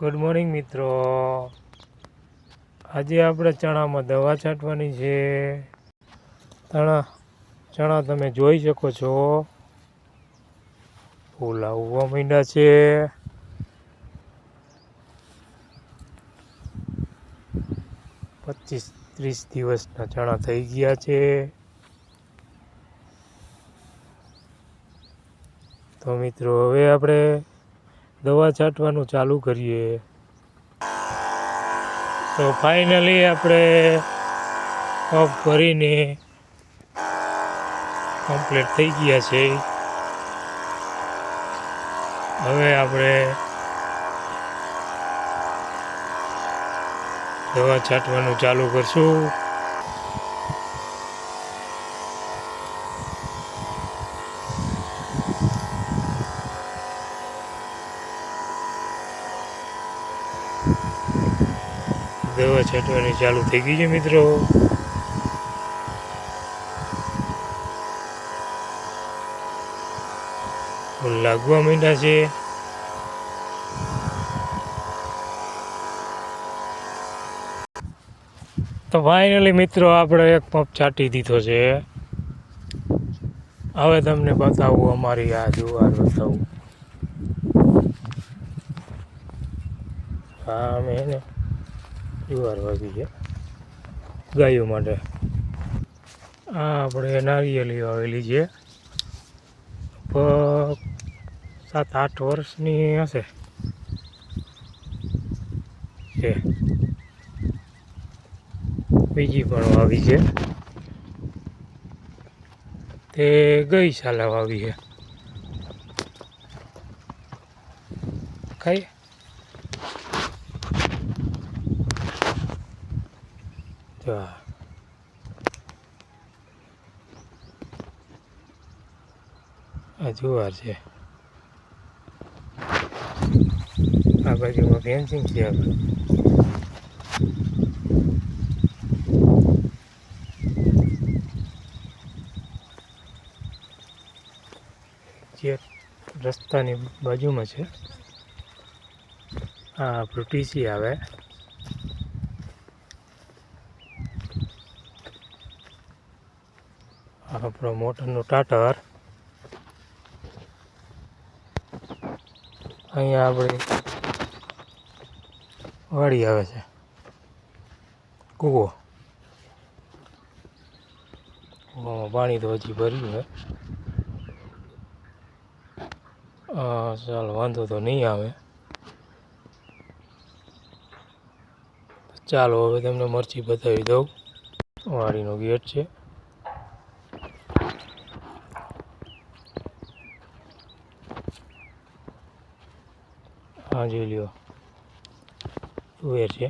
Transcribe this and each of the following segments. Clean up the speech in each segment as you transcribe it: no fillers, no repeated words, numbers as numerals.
Good morning મિત્રો. આજે આપણે ચણામાં દવા છાંટવાની છે. ચણા તમે જોઈ શકો છો, ફૂલ આવવા માંડ્યા છે. પચીસ 30 દિવસના ચણા થઈ ગયા છે. તો મિત્રો હવે આપણે દવા છાંટવાનું ચાલુ કરીએ. તો ફાઇનલી આપણે પંપ ભરીને કમ્પ્લીટ થઈ ગયા છે. હવે આપણે દવા છાંટવાનું ચાલુ કરશું. દવા છાંટવાની ચાલુ થઈ ગઈ છે મિત્રો. ફૂલ લાગવા માંડ્યા છે. તો ફાઇનલી મિત્રો આપણે એક પંપ છાંટી દીધો છે. હવે તમને બતાવું અમારી આ જુવાર બતાવું. હા અમે એને જુવાર વાવી છે ગાયો માટે. આ આપણે નારિયેળી વાવેલી છે. 7-8 વર્ષની હશે છે. બીજી પણ વાવી છે, તે ગઈ સાલે વાવી છે. ખાઈ આ જુવાર છે. આ બાજુમાં ફેન્સિંગ છે. આગળ જે રસ્તાની બાજુમાં છે. આ આપણું ટીસી આવે. આપણો મોટરનું ટાટર. અહીંયા આપણે વાડી આવે છે, કૂવો. કૂવામાં પાણી તો હજી ભર્યું છે. ચાલો વાંધો તો નહીં આવે. ચાલો હવે તમને મરચી બતાવી દઉં. વાડીનો ગેટ છે. હા જોઈ લ્યો, તુવેર છે.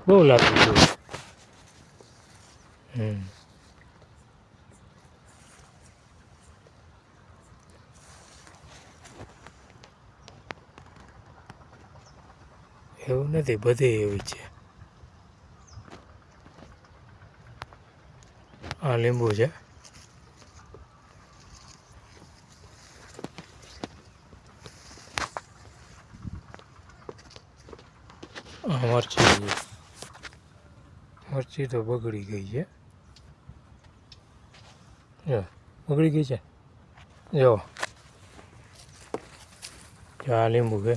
બહુ લાગતું હતું. એવું નથી, બધે એવી છે. આ લીંબુ છે. મરચી તો બગડી ગઈ છે. બગડી ગઈ છે. જો આ લીંબુ છે.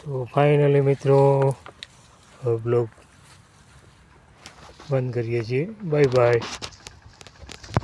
તો ફાઇનલી મિત્રો બ્લોગ બંધ કરીએ છીએ. Bye bye.